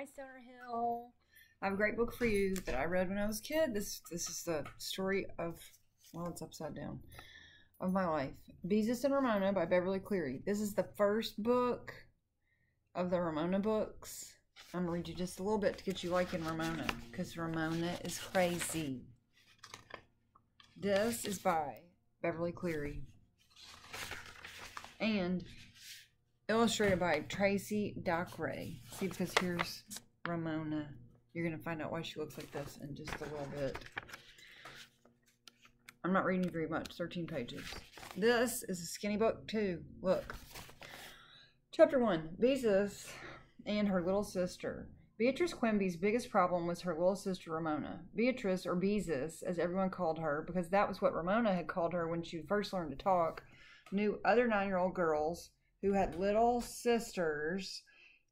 Hi, Stoner Hill. I have a great book for you that I read when I was a kid. This is the story of, well, it's upside down, of my life. Beezus and Ramona by Beverly Cleary. This is the first book of the Ramona books. I'm going to read you just a little bit to get you liking Ramona, because Ramona is crazy. This is by Beverly Cleary and illustrated by Tracy Dockeray. See, because here's Ramona. You're going to find out why she looks like this in just a little bit. I'm not reading very much, 13 pages. This is a skinny book too. Look. Chapter 1, Beezus and her little sister. Beatrice Quimby's biggest problem was her little sister Ramona. Beatrice, or Beezus, as everyone called her, because that was what Ramona had called her when she first learned to talk, knew other 9-year-old girls who had little sisters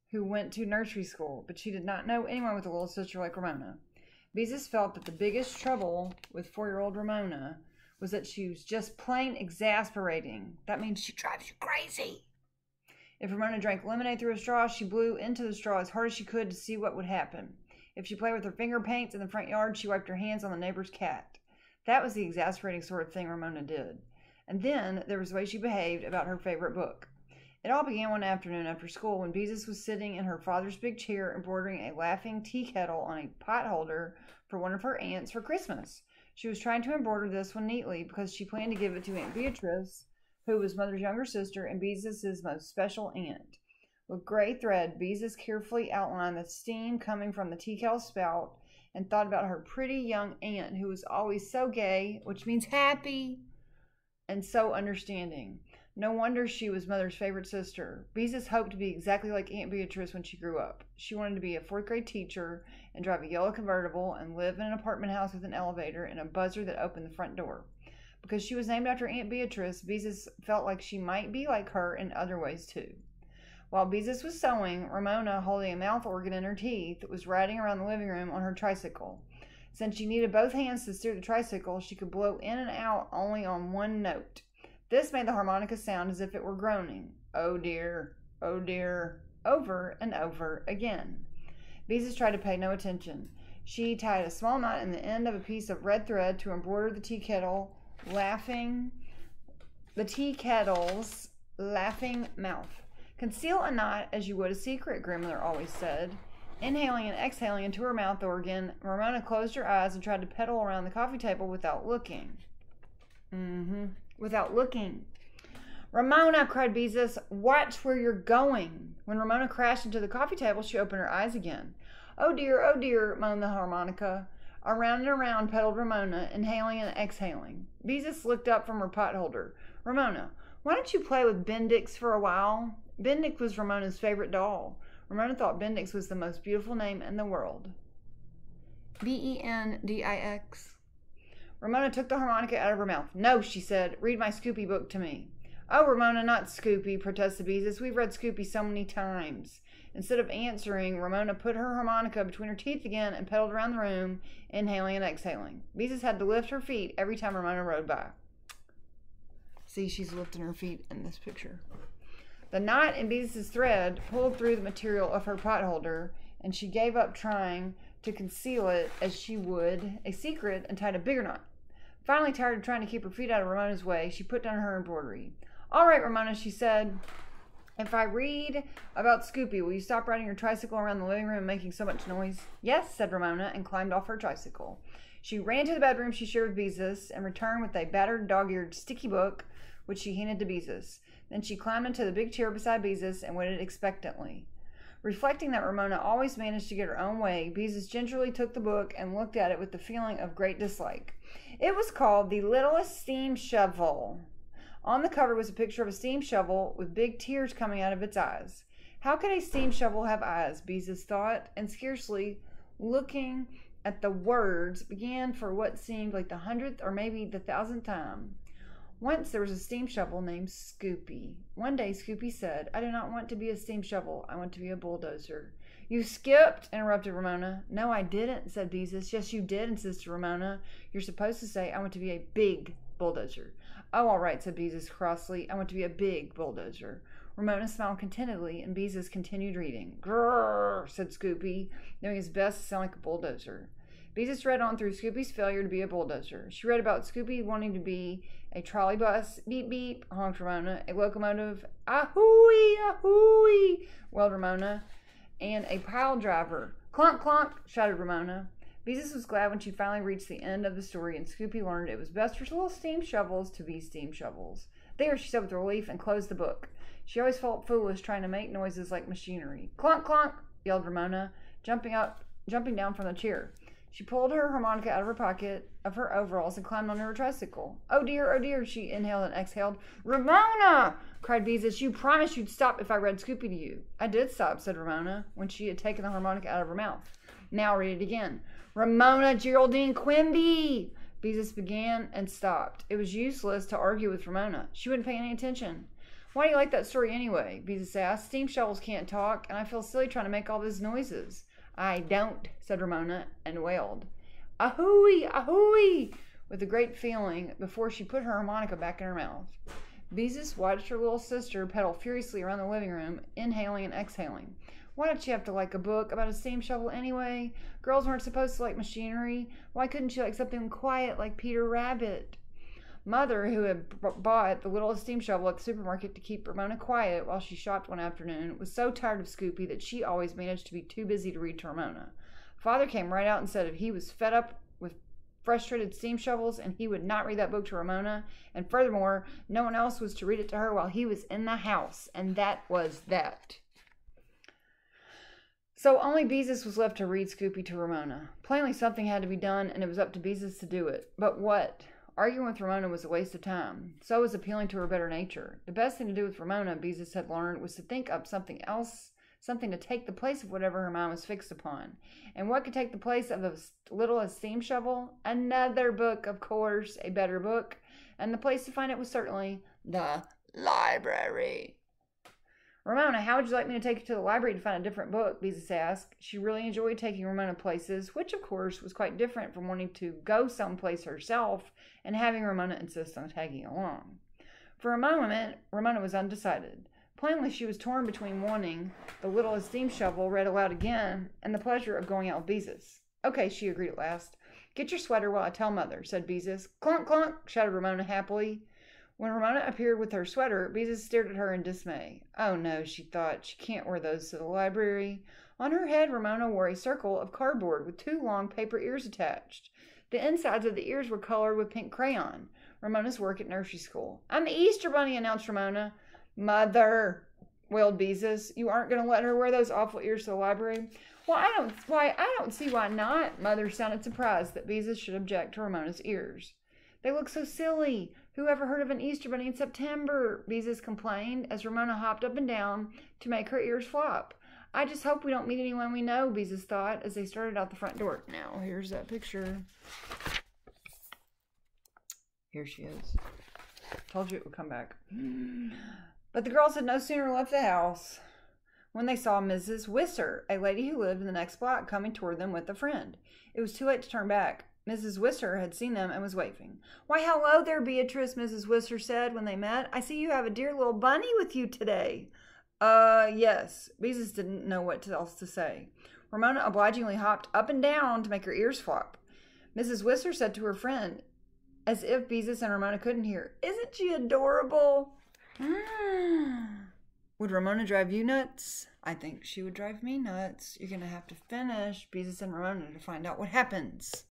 who went to nursery school, but she did not know anyone with a little sister like Ramona. Beezus felt that the biggest trouble with 4-year-old Ramona was that she was just plain exasperating. That means she drives you crazy. If Ramona drank lemonade through a straw, she blew into the straw as hard as she could to see what would happen. If she played with her finger paints in the front yard, she wiped her hands on the neighbor's cat. That was the exasperating sort of thing Ramona did. And then there was the way she behaved about her favorite book. It all began one afternoon after school when Beezus was sitting in her father's big chair embroidering a laughing tea kettle on a pot holder for one of her aunts for Christmas. She was trying to embroider this one neatly because she planned to give it to Aunt Beatrice, who was Mother's younger sister and Beezus's most special aunt. With gray thread, Beezus carefully outlined the steam coming from the tea kettle spout and thought about her pretty young aunt who was always so gay, which means happy, and so understanding. No wonder she was Mother's favorite sister. Beezus hoped to be exactly like Aunt Beatrice when she grew up. She wanted to be a 4th grade teacher and drive a yellow convertible and live in an apartment house with an elevator and a buzzer that opened the front door. Because she was named after Aunt Beatrice, Beezus felt like she might be like her in other ways too. While Beezus was sewing, Ramona, holding a mouth organ in her teeth, was riding around the living room on her tricycle. Since she needed both hands to steer the tricycle, she could blow in and out only on one note. This made the harmonica sound as if it were groaning. Oh dear, over and over again. Beezus tried to pay no attention. She tied a small knot in the end of a piece of red thread to embroider the tea kettle's laughing mouth. Conceal a knot as you would a secret, grandmother always said. Inhaling and exhaling into her mouth organ, Ramona closed her eyes and tried to pedal around the coffee table without looking. Without looking. Ramona, cried Beezus, watch where you're going. When Ramona crashed into the coffee table, she opened her eyes again. Oh dear, moaned the harmonica. Around and around pedaled Ramona, inhaling and exhaling. Beezus looked up from her pot holder. Ramona, why don't you play with Bendix for a while? Bendix was Ramona's favorite doll. Ramona thought Bendix was the most beautiful name in the world. Bendix. Ramona took the harmonica out of her mouth. No, she said. Read my Scoopy book to me. Oh, Ramona, not Scoopy, protested Beezus. We've read Scoopy so many times. Instead of answering, Ramona put her harmonica between her teeth again and pedaled around the room, inhaling and exhaling. Beezus had to lift her feet every time Ramona rode by. See, she's lifting her feet in this picture. The knot in Beezus's thread pulled through the material of her pot holder, and she gave up trying to conceal it as she would a secret and tied a bigger knot. Finally, tired of trying to keep her feet out of Ramona's way, she put down her embroidery. All right, Ramona, she said. If I read about Scoopy, will you stop riding your tricycle around the living room and making so much noise? Yes, said Ramona, and climbed off her tricycle. She ran to the bedroom she shared with Beezus and returned with a battered, dog-eared, sticky book, which she handed to Beezus. Then she climbed into the big chair beside Beezus and waited expectantly. Reflecting that Ramona always managed to get her own way, Beezus gingerly took the book and looked at it with the feeling of great dislike. It was called The Littlest Steam Shovel. On the cover was a picture of a steam shovel with big tears coming out of its eyes. How could a steam shovel have eyes, Beezus thought, and scarcely looking at the words began for what seemed like the 100th or maybe the 1,000th time. Once there was a steam shovel named Scoopy. One day Scoopy said, I do not want to be a steam shovel. I want to be a bulldozer. You skipped, interrupted Ramona. No, I didn't, said Beezus. Yes, you did, insisted Ramona. You're supposed to say, I want to be a big bulldozer. Oh, all right, said Beezus crossly. I want to be a big bulldozer. Ramona smiled contentedly, and Beezus continued reading. Grrr, said Scoopy, doing his best to sound like a bulldozer. Beezus read on through Scoopy's failure to be a bulldozer. She read about Scoopy wanting to be a trolley bus. Beep, beep, honked Ramona. A locomotive. Ahooey, ahooey, wailed Ramona. And a pile driver. Clunk, clunk, shouted Ramona. Beezus was glad when she finally reached the end of the story, and Scoopy learned it was best for little steam shovels to be steam shovels. There, she said with relief, and closed the book. She always felt foolish trying to make noises like machinery. Clunk, clunk, yelled Ramona, jumping down from the chair. She pulled her harmonica out of her pocket of her overalls and climbed onto her tricycle. Oh dear, she inhaled and exhaled. Ramona, cried Beezus, you promised you'd stop if I read Scoopy to you. I did stop, said Ramona, when she had taken the harmonica out of her mouth. Now read it again. Ramona Geraldine Quimby! Beezus began and stopped. It was useless to argue with Ramona. She wouldn't pay any attention. Why do you like that story anyway? Beezus asked. Steam shovels can't talk, and I feel silly trying to make all these noises. I don't, said Ramona, and wailed. Ahooey, ahooey, with a great feeling before she put her harmonica back in her mouth. Beezus watched her little sister pedal furiously around the living room, inhaling and exhaling. Why did she have to like a book about a steam shovel anyway? Girls weren't supposed to like machinery. Why couldn't she like something quiet like Peter Rabbit? Mother, who had bought the little steam shovel at the supermarket to keep Ramona quiet while she shopped one afternoon, was so tired of Scoopy that she always managed to be too busy to read to Ramona. Father came right out and said if he was fed up with frustrated steam shovels and he would not read that book to Ramona, and furthermore, no one else was to read it to her while he was in the house, and that was that. So only Beezus was left to read Scoopy to Ramona. Plainly something had to be done, and it was up to Beezus to do it. But what? Arguing with Ramona was a waste of time. So was appealing to her better nature. The best thing to do with Ramona, Beezus had learned, was to think up something else, something to take the place of whatever her mind was fixed upon. And what could take the place of the littlest steam shovel? Another book, of course, a better book. And the place to find it was certainly the library. Ramona, how would you like me to take you to the library to find a different book? Beezus asked. She really enjoyed taking Ramona places, which, of course, was quite different from wanting to go someplace herself and having Ramona insist on tagging along. For a moment, Ramona was undecided. Plainly, she was torn between wanting the littlest steam shovel read aloud again and the pleasure of going out with Beezus. Okay, she agreed at last. Get your sweater while I tell Mother, said Beezus. Clunk, clunk, shouted Ramona happily. When Ramona appeared with her sweater, Beezus stared at her in dismay. Oh no, she thought, she can't wear those to the library. On her head, Ramona wore a circle of cardboard with 2 long paper ears attached. The insides of the ears were colored with pink crayon. Ramona's work at nursery school. I'm the Easter Bunny, announced Ramona. Mother, wailed Beezus, you aren't going to let her wear those awful ears to the library? I don't see why not. Mother sounded surprised that Beezus should object to Ramona's ears. They look so silly. Who ever heard of an Easter bunny in September? Beezus complained as Ramona hopped up and down to make her ears flop. I just hope we don't meet anyone we know, Beezus thought as they started out the front door. Now, here's that picture. Here she is. Told you it would come back. But the girls had no sooner left the house when they saw Mrs. Wisser, a lady who lived in the next block, coming toward them with a friend. It was too late to turn back. Mrs. Wisser had seen them and was waving. Why, hello there, Beatrice, Mrs. Wisser said when they met. I see you have a dear little bunny with you today. Yes. Beezus didn't know what else to say. Ramona obligingly hopped up and down to make her ears flop. Mrs. Wisser said to her friend, as if Beezus and Ramona couldn't hear, isn't she adorable? Would Ramona drive you nuts? I think she would drive me nuts. You're going to have to finish Beezus and Ramona to find out what happens.